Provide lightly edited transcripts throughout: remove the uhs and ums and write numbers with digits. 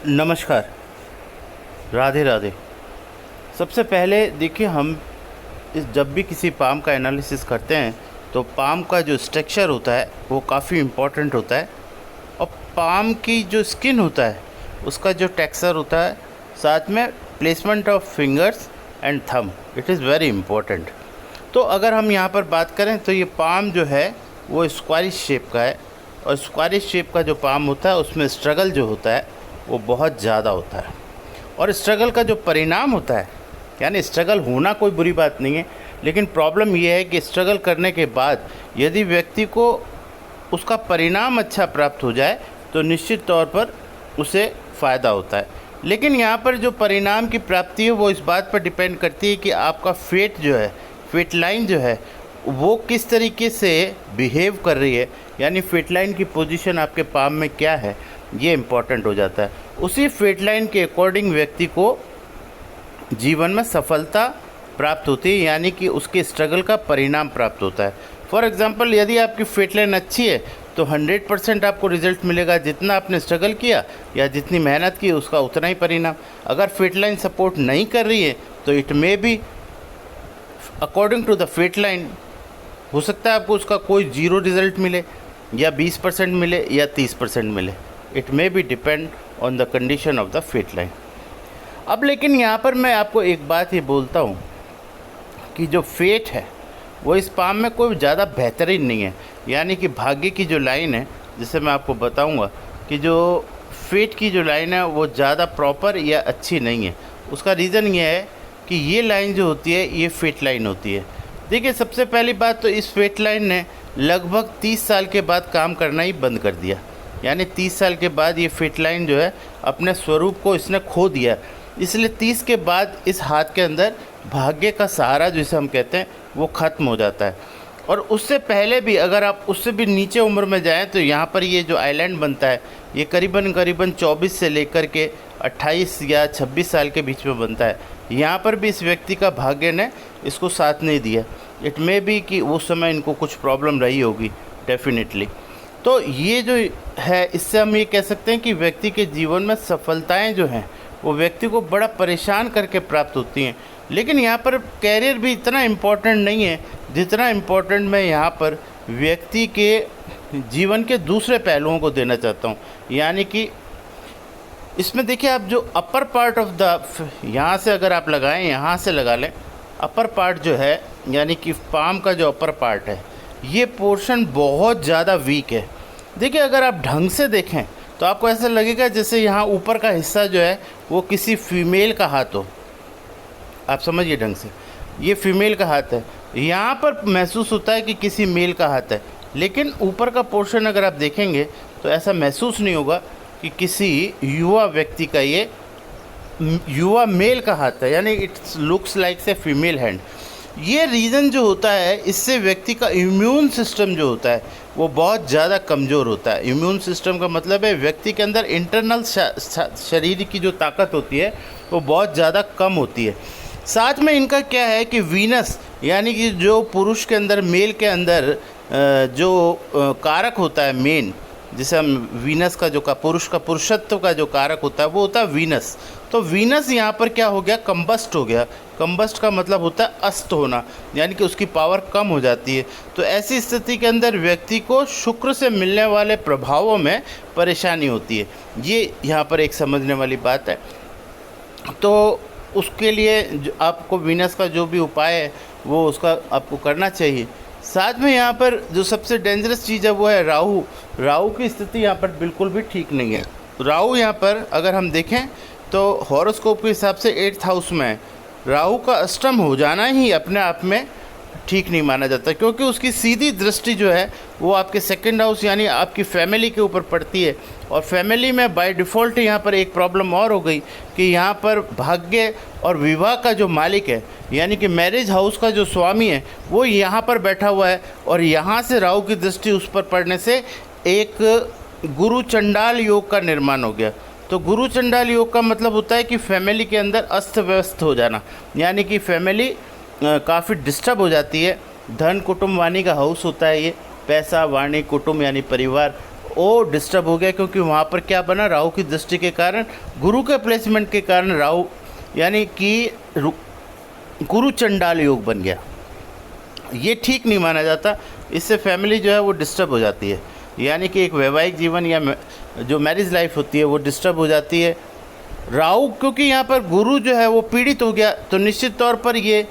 नमस्कार, राधे राधे। सबसे पहले देखिए, हम जब भी किसी पाम का एनालिसिस करते हैं तो पाम का जो स्ट्रक्चर होता है वो काफ़ी इम्पोर्टेंट होता है, और पाम की जो स्किन होता है उसका जो टेक्सचर होता है, साथ में placement of fingers and thumb, it is very important. तो अगर हम यहाँ पर बात करें तो ये पाम जो है वो स्क्वायरिश शेप का है, और स्क्वायरिश शेप का जो पाम होता है उसमें स्ट्रगल जो होता है वो बहुत ज़्यादा होता है। और स्ट्रगल का जो परिणाम होता है, यानी स्ट्रगल होना कोई बुरी बात नहीं है, लेकिन प्रॉब्लम ये है कि स्ट्रगल करने के बाद यदि व्यक्ति को उसका परिणाम अच्छा प्राप्त हो जाए तो निश्चित तौर पर उसे फ़ायदा होता है। लेकिन यहाँ पर जो परिणाम की प्राप्ति है वो इस बात पर डिपेंड करती है कि आपका फेट जो है, फेट लाइन जो है वो किस तरीके से बिहेव कर रही है, यानी फेट लाइन की पोजीशन आपके पाम में क्या है, ये इम्पॉर्टेंट हो जाता है। उसी फेट लाइन के अकॉर्डिंग व्यक्ति को जीवन में सफलता प्राप्त होती है, यानी कि उसके स्ट्रगल का परिणाम प्राप्त होता है। फॉर एग्ज़ाम्पल, यदि आपकी फेट लाइन अच्छी है तो 100% आपको रिजल्ट मिलेगा, जितना आपने स्ट्रगल किया या जितनी मेहनत की उसका उतना ही परिणाम। अगर फेट लाइन सपोर्ट नहीं कर रही है तो it may be according to the fate line, हो सकता है आपको उसका कोई 0 रिज़ल्ट मिले, या 20% मिले, या 30% मिले। It may be depend on the condition of the fate line. अब लेकिन यहाँ पर मैं आपको एक बात ये बोलता हूँ कि जो फेट है वो इस पाम में कोई ज़्यादा बेहतरीन नहीं है, यानी कि भाग्य की जो लाइन है, जिसे मैं आपको बताऊँगा कि जो फेट की जो लाइन है वो ज़्यादा प्रॉपर या अच्छी नहीं है। उसका रीज़न ये है कि ये लाइन जो होती है ये फेट लाइन होती है। देखिए, सबसे पहली बात तो इस फेट लाइन ने लगभग 30 साल के बाद काम करना ही बंद कर दिया, यानी 30 साल के बाद ये फेट लाइन जो है अपने स्वरूप को इसने खो दिया। इसलिए 30 के बाद इस हाथ के अंदर भाग्य का सहारा जिसे हम कहते हैं वो ख़त्म हो जाता है। और उससे पहले भी, अगर आप उससे भी नीचे उम्र में जाएं तो यहाँ पर ये जो आइलैंड बनता है ये करीबन 24 से लेकर के 28 या 26 साल के बीच में बनता है। यहाँ पर भी इस व्यक्ति का भाग्य ने इसको साथ नहीं दिया। इट मे बी कि उस समय इनको कुछ प्रॉब्लम रही होगी, डेफिनेटली। तो ये जो है, इससे हम ये कह सकते हैं कि व्यक्ति के जीवन में सफलताएं जो हैं वो व्यक्ति को बड़ा परेशान करके प्राप्त होती हैं। लेकिन यहाँ पर कैरियर भी इतना इम्पोर्टेंट नहीं है जितना इम्पोर्टेंट मैं यहाँ पर व्यक्ति के जीवन के दूसरे पहलुओं को देना चाहता हूँ। यानी कि इसमें देखिए, आप जो अपर पार्ट ऑफ द, यहाँ से अगर आप लगाएं, यहाँ से लगा लें, अपर पार्ट जो है यानी कि पाम का जो अपर पार्ट है ये पोर्शन बहुत ज़्यादा वीक है। देखिए, अगर आप ढंग से देखें तो आपको ऐसा लगेगा जैसे यहाँ ऊपर का हिस्सा जो है वो किसी फीमेल का हाथ हो। आप समझिए ढंग से, ये फीमेल का हाथ है, यहाँ पर महसूस होता है कि किसी मेल का हाथ है, लेकिन ऊपर का पोर्शन अगर आप देखेंगे तो ऐसा महसूस नहीं होगा कि किसी युवा व्यक्ति का ये युवा मेल का हाथ है, यानी इट्स लुक्स लाइक से फीमेल हैंड। ये रीज़न जो होता है, इससे व्यक्ति का इम्यून सिस्टम जो होता है वो बहुत ज़्यादा कमज़ोर होता है। इम्यून सिस्टम का मतलब है व्यक्ति के अंदर इंटरनल शरीर की जो ताकत होती है वो बहुत ज़्यादा कम होती है। साथ में इनका क्या है कि वीनस, यानी कि जो पुरुष के अंदर, मेल के अंदर जो कारक होता है मेन, जिसे हम वीनस का, जो का पुरुष का पुरुषत्व का जो कारक होता है वो होता है वीनस। तो वीनस यहाँ पर क्या हो गया, कंबस्ट हो गया। कंबस्ट का मतलब होता है अस्त होना, यानी कि उसकी पावर कम हो जाती है। तो ऐसी स्थिति के अंदर व्यक्ति को शुक्र से मिलने वाले प्रभावों में परेशानी होती है। ये यहाँ पर एक समझने वाली बात है। तो उसके लिए आपको वीनस का जो भी उपाय है वो उसका आपको करना चाहिए। साथ में यहाँ पर जो सबसे डेंजरस चीज़ है वो है राहु। राहु की स्थिति यहाँ पर बिल्कुल भी ठीक नहीं है। राहु यहाँ पर अगर हम देखें तो हॉरोस्कोप के हिसाब से 8th हाउस में है। राहु का अष्टम हो जाना ही अपने आप में ठीक नहीं माना जाता, क्योंकि उसकी सीधी दृष्टि जो है वो आपके 2nd हाउस यानी आपकी फैमिली के ऊपर पड़ती है। और फैमिली में बाय डिफ़ॉल्ट यहाँ पर एक प्रॉब्लम और हो गई कि यहाँ पर भाग्य और विवाह का जो मालिक है, यानी कि मैरिज हाउस का जो स्वामी है, वो यहाँ पर बैठा हुआ है, और यहाँ से राहु की दृष्टि उस पर पड़ने से एक गुरु चंडाल योग का निर्माण हो गया। तो गुरु चंडाल योग का मतलब होता है कि फैमिली के अंदर अस्त व्यस्त हो जाना, यानी कि फैमिली काफ़ी डिस्टर्ब हो जाती है। धन कुटुंब वाणी का हाउस होता है ये, पैसा वाणी कुटुंब यानी परिवार, वो डिस्टर्ब हो गया, क्योंकि वहाँ पर क्या बना, राहु की दृष्टि के कारण, गुरु के प्लेसमेंट के कारण राहु यानी कि गुरु चंडाल योग बन गया। ये ठीक नहीं माना जाता, इससे फैमिली जो है वो डिस्टर्ब हो जाती है, यानी कि एक वैवाहिक जीवन या जो मैरिज लाइफ होती है वो डिस्टर्ब हो जाती है। राहु क्योंकि यहाँ पर गुरु जो है वो पीड़ित हो गया, तो निश्चित तौर पर ये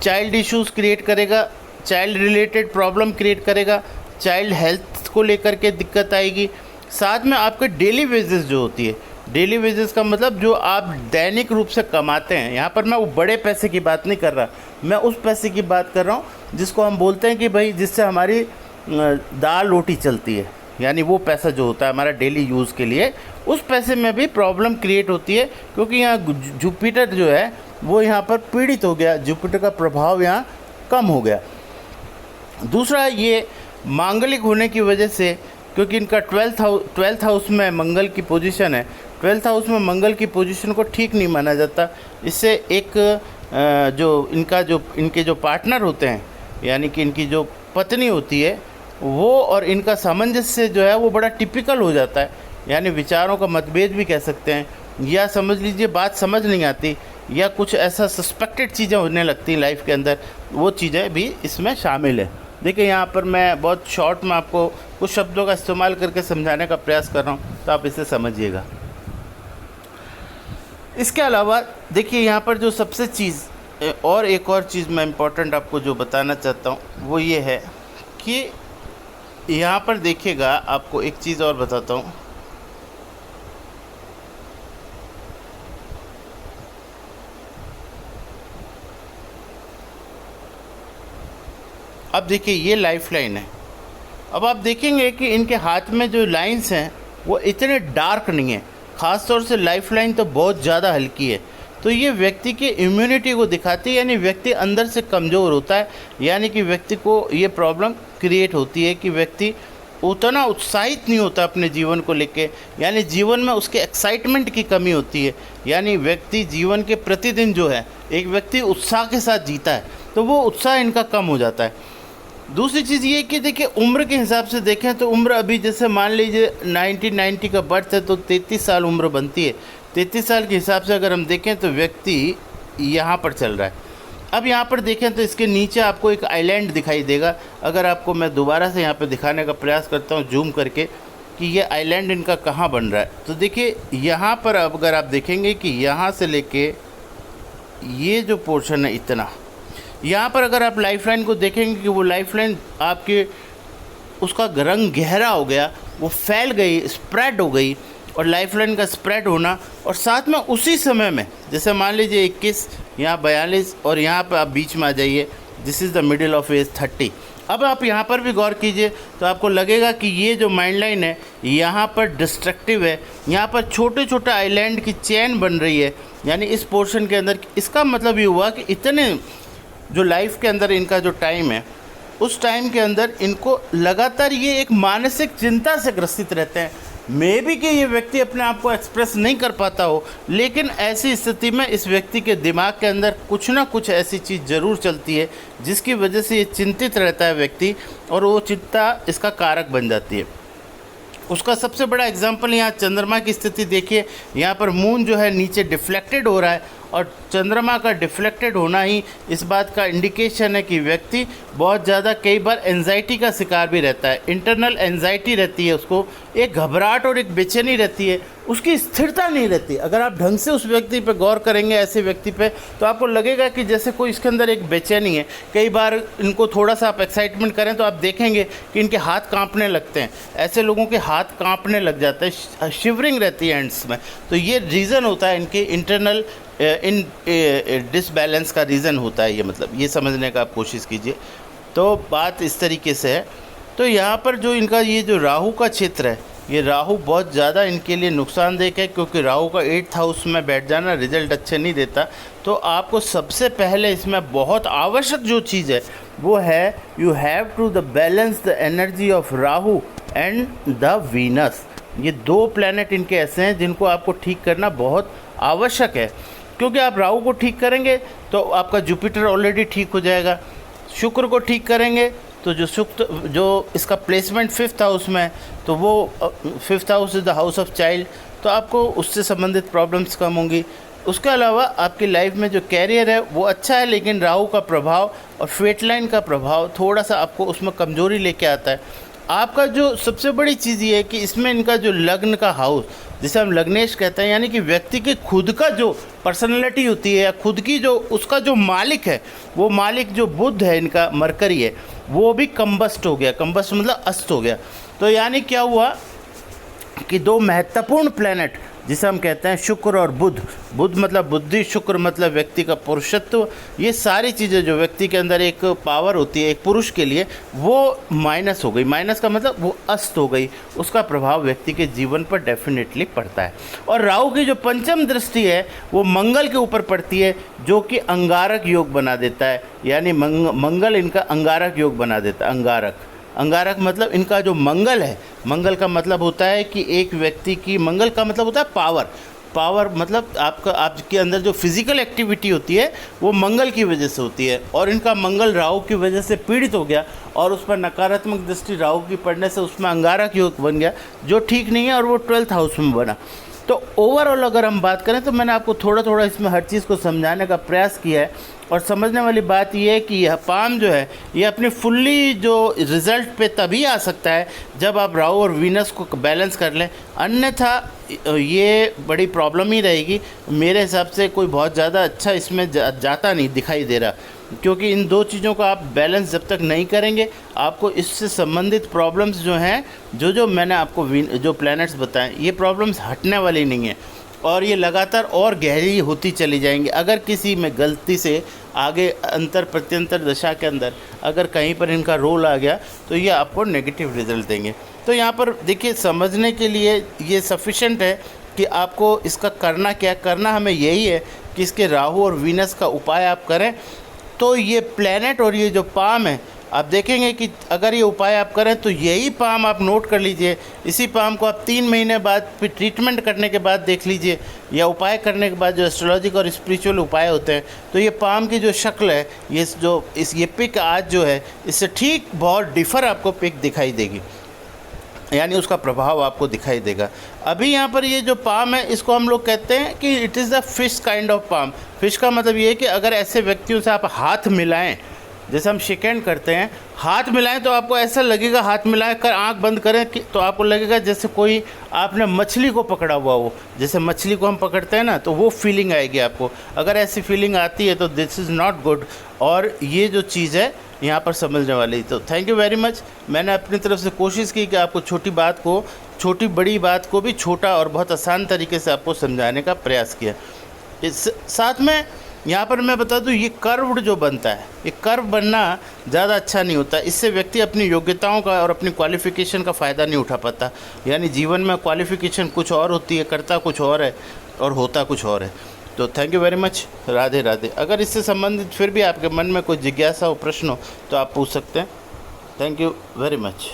चाइल्ड इश्यूज़ क्रिएट करेगा, चाइल्ड रिलेटेड प्रॉब्लम क्रिएट करेगा, चाइल्ड हेल्थ को लेकर के दिक्कत आएगी। साथ में आपके डेली वेजेस जो होती है, डेली वेजेस का मतलब जो आप दैनिक रूप से कमाते हैं, यहाँ पर मैं वो बड़े पैसे की बात नहीं कर रहा, मैं उस पैसे की बात कर रहा हूँ जिसको हम बोलते हैं कि भाई जिससे हमारी दाल रोटी चलती है, यानी वो पैसा जो होता है हमारा डेली यूज़ के लिए, उस पैसे में भी प्रॉब्लम क्रिएट होती है, क्योंकि यहाँ जुपिटर जो है वो यहाँ पर पीड़ित हो गया, जुपिटर का प्रभाव यहाँ कम हो गया। दूसरा, ये मांगलिक होने की वजह से, क्योंकि इनका ट्वेल्थ हाउस में मंगल की पोजीशन है, 12th हाउस में मंगल की पोजीशन को ठीक नहीं माना जाता। इससे एक इनके जो पार्टनर होते हैं, यानी कि इनकी जो पत्नी होती है, वो और इनका सामंजस्य जो है वो बड़ा टिपिकल हो जाता है, यानी विचारों का मतभेद भी कह सकते हैं, या समझ लीजिए बात समझ नहीं आती, या कुछ ऐसा सस्पेक्टेड चीज़ें होने लगती हैं लाइफ के अंदर, वो चीज़ें भी इसमें शामिल है। देखिए यहाँ पर मैं बहुत शॉर्ट में आपको कुछ शब्दों का इस्तेमाल करके समझाने का प्रयास कर रहा हूँ, तो आप इसे समझिएगा। इसके अलावा देखिए यहाँ पर जो सबसे चीज़ और एक और चीज़ मैं इम्पोर्टेंट आपको जो बताना चाहता हूँ वो ये है कि यहाँ पर देखिएगा, आपको एक चीज़ और बताता हूँ। अब देखिए ये लाइफ लाइन है। अब आप देखेंगे कि इनके हाथ में जो लाइंस हैं वो इतने डार्क नहीं है, ख़ास तौर से लाइफ लाइन तो बहुत ज़्यादा हल्की है। तो ये व्यक्ति की इम्यूनिटी को दिखाती है, यानी व्यक्ति अंदर से कमज़ोर होता है, यानी कि व्यक्ति को ये प्रॉब्लम क्रिएट होती है कि व्यक्ति उतना उत्साहित नहीं होता अपने जीवन को लेके, यानी जीवन में उसके एक्साइटमेंट की कमी होती है, यानी व्यक्ति जीवन के प्रतिदिन जो है एक व्यक्ति उत्साह के साथ जीता है, तो वो उत्साह इनका कम हो जाता है। दूसरी चीज़ ये कि देखिए उम्र के हिसाब से देखें तो उम्र अभी जैसे मान लीजिए 1990 का बर्थ है तो 33 साल उम्र बनती है। 33 साल के हिसाब से अगर हम देखें तो व्यक्ति यहाँ पर चल रहा है। अब यहाँ पर देखें तो इसके नीचे आपको एक आइलैंड दिखाई देगा। अगर आपको मैं दोबारा से यहाँ पर दिखाने का प्रयास करता हूँ जूम करके कि ये आइलैंड इनका कहाँ बन रहा है, तो देखिए यहाँ पर अब अगर आप देखेंगे कि यहाँ से लेके ये जो पोर्शन है इतना, यहाँ पर अगर आप लाइफ लाइन को देखेंगे कि वो लाइफ लाइन आपके उसका रंग गहरा हो गया, वो फैल गई, स्प्रेड हो गई, और लाइफ लाइन का स्प्रेड होना, और साथ में उसी समय में जैसे मान लीजिए 21, यहाँ 42, और यहाँ पर आप बीच में आ जाइए, this is the middle of age 30। अब आप यहाँ पर भी गौर कीजिए तो आपको लगेगा कि ये जो माइंड लाइन है यहाँ पर डिस्ट्रक्टिव है, यहाँ पर छोटे छोटे आइलैंड की चेन बन रही है, यानी इस पोर्शन के अंदर। इसका मतलब ये हुआ कि इतने जो लाइफ के अंदर इनका जो टाइम है, उस टाइम के अंदर इनको लगातार ये एक मानसिक चिंता से ग्रसित रहते हैं। मे बी कि ये व्यक्ति अपने आप को एक्सप्रेस नहीं कर पाता हो, लेकिन ऐसी स्थिति में इस व्यक्ति के दिमाग के अंदर कुछ ना कुछ ऐसी चीज़ ज़रूर चलती है जिसकी वजह से ये चिंतित रहता है व्यक्ति, और वो चिंता इसका कारक बन जाती है। उसका सबसे बड़ा एग्जाम्पल यहाँ चंद्रमा की स्थिति देखिए। यहाँ पर मून जो है नीचे डिफ्लेक्टेड हो रहा है, और चंद्रमा का डिफ्लेक्टेड होना ही इस बात का इंडिकेशन है कि व्यक्ति बहुत ज़्यादा कई बार एंजाइटी का शिकार भी रहता है। इंटरनल एंजाइटी रहती है, उसको एक घबराहट और एक बेचैनी रहती है, उसकी स्थिरता नहीं रहती। अगर आप ढंग से उस व्यक्ति पे गौर करेंगे, ऐसे व्यक्ति पे, तो आपको लगेगा कि जैसे कोई इसके अंदर एक बेचैनी है। कई बार इनको थोड़ा सा आप एक्साइटमेंट करें तो आप देखेंगे कि इनके हाथ कांपने लगते हैं। ऐसे लोगों के हाथ कांपने लग जाते हैं, शिवरिंग रहती है हैंड्स में। तो ये रीज़न होता है इनके इंटरनल इन डिसबैलेंस का रीज़न होता है। ये मतलब ये समझने का आप कोशिश कीजिए। तो बात इस तरीके से है। तो यहाँ पर जो इनका ये जो राहु का क्षेत्र है, ये राहु बहुत ज़्यादा इनके लिए नुकसानदेह है, क्योंकि राहु का 8th हाउस में बैठ जाना रिजल्ट अच्छे नहीं देता। तो आपको सबसे पहले इसमें बहुत आवश्यक जो चीज़ है वो है, you have to the balance the energy of Rahu and the Venus. ये दो प्लैनेट इनके ऐसे हैं जिनको आपको ठीक करना बहुत आवश्यक है, क्योंकि आप राहु को ठीक करेंगे तो आपका जुपिटर ऑलरेडी ठीक हो जाएगा, शुक्र को ठीक करेंगे तो जो जो इसका प्लेसमेंट 5th हाउस में है, तो वो 5th house is the house of child, तो आपको उससे संबंधित प्रॉब्लम्स कम होंगी। उसके अलावा आपकी लाइफ में जो कैरियर है वो अच्छा है, लेकिन राहु का प्रभाव और फेट लाइन का प्रभाव थोड़ा सा आपको उसमें कमज़ोरी लेके आता है। आपका जो सबसे बड़ी चीज़ ये है कि इसमें इनका जो लग्न का हाउस, जिसे हम लग्नेश कहते हैं, यानी कि व्यक्ति के खुद का जो पर्सनैलिटी होती है या खुद की जो उसका जो मालिक है, वो मालिक जो बुध है, इनका मरकरी है, वो भी कंबस्ट हो गया। कंबस्ट मतलब अस्त हो गया। तो यानी क्या हुआ कि दो महत्वपूर्ण प्लैनेट जिसे हम कहते हैं शुक्र और बुध, बुध मतलब बुद्धि, शुक्र मतलब व्यक्ति का पुरुषत्व, ये सारी चीज़ें जो व्यक्ति के अंदर एक पावर होती है एक पुरुष के लिए, वो माइनस हो गई। माइनस का मतलब वो अस्त हो गई। उसका प्रभाव व्यक्ति के जीवन पर डेफिनेटली पड़ता है। और राहु की जो पंचम दृष्टि है वो मंगल के ऊपर पड़ती है, जो कि अंगारक योग बना देता है। यानी मंगल इनका अंगारक योग बना देता है। अंगारक मतलब इनका जो मंगल है, मंगल का मतलब होता है कि एक व्यक्ति की, मंगल का मतलब होता है पावर मतलब आपके अंदर जो फिजिकल एक्टिविटी होती है वो मंगल की वजह से होती है। और इनका मंगल राहु की वजह से पीड़ित हो गया और उस पर नकारात्मक दृष्टि राहु की पड़ने से उसमें अंगारक योग बन गया, जो ठीक नहीं है, और वो 12th हाउस में बना। तो ओवरऑल अगर हम बात करें तो मैंने आपको थोड़ा थोड़ा इसमें हर चीज़ को समझाने का प्रयास किया है। और समझने वाली बात यह है कि यह पाम जो है ये अपनी फुल्ली जो रिज़ल्ट पे तभी आ सकता है जब आप राहु और वीनस को बैलेंस कर लें, अन्यथा ये बड़ी प्रॉब्लम ही रहेगी। मेरे हिसाब से कोई बहुत ज़्यादा अच्छा इसमें जाता नहीं दिखाई दे रहा, क्योंकि इन दो चीज़ों का आप बैलेंस जब तक नहीं करेंगे, आपको इससे संबंधित प्रॉब्लम्स जो हैं, जो मैंने आपको जो प्लैनेट्स बताएं, ये प्रॉब्लम्स हटने वाली नहीं है और ये लगातार और गहरी होती चली जाएंगी। अगर किसी में गलती से आगे अंतर प्रत्यंतर दशा के अंदर अगर कहीं पर इनका रोल आ गया तो ये आपको नेगेटिव रिजल्ट देंगे। तो यहाँ पर देखिए, समझने के लिए ये सफिशेंट है कि आपको इसका करना क्या करना, हमें यही है कि इसके राहु और वीनस का उपाय आप करें। तो ये प्लैनेट और ये जो पाम है, आप देखेंगे कि अगर ये उपाय आप करें तो यही पाम आप नोट कर लीजिए। इसी पाम को आप 3 महीने बाद फिर ट्रीटमेंट करने के बाद देख लीजिए, या उपाय करने के बाद जो एस्ट्रोलॉजिक और स्पिरिचुअल उपाय होते हैं, तो ये पाम की जो शक्ल है, ये पिक आज जो है, इससे ठीक बहुत डिफ़र आपको पिक दिखाई देगी, यानी उसका प्रभाव आपको दिखाई देगा। अभी यहाँ पर ये जो पाम है, इसको हम लोग कहते हैं कि it is the fish kind of palm. Fish का मतलब ये है कि अगर ऐसे व्यक्तियों से आप हाथ मिलाएं, जैसे हम शेक हैंड करते हैं, हाथ मिलाएं तो आपको ऐसा लगेगा, हाथ मिलाए कर आंख बंद करें तो आपको लगेगा जैसे कोई आपने मछली को पकड़ा हुआ हो। जैसे मछली को हम पकड़ते हैं ना, तो वो फीलिंग आएगी आपको। अगर ऐसी फीलिंग आती है तो दिस इज़ नॉट गुड, और ये जो चीज़ है यहाँ पर समझने वाली। तो थैंक यू वेरी मच। मैंने अपनी तरफ से कोशिश की कि आपको छोटी बड़ी बात को भी छोटा और बहुत आसान तरीके से आपको समझाने का प्रयास किया। इस साथ में यहाँ पर मैं बता दूँ, ये कर्व जो बनता है, ये कर्व बनना ज़्यादा अच्छा नहीं होता। इससे व्यक्ति अपनी योग्यताओं का और अपनी क्वालिफ़िकेशन का फ़ायदा नहीं उठा पाता। यानी जीवन में क्वालिफ़िकेशन कुछ और होती है, करता कुछ और है और होता कुछ और है। तो thank you very much. Radhe Radhe. अगर इससे संबंधित फिर भी आपके मन में कोई जिज्ञासा हो, प्रश्न हो, तो आप पूछ सकते हैं। Thank you very much.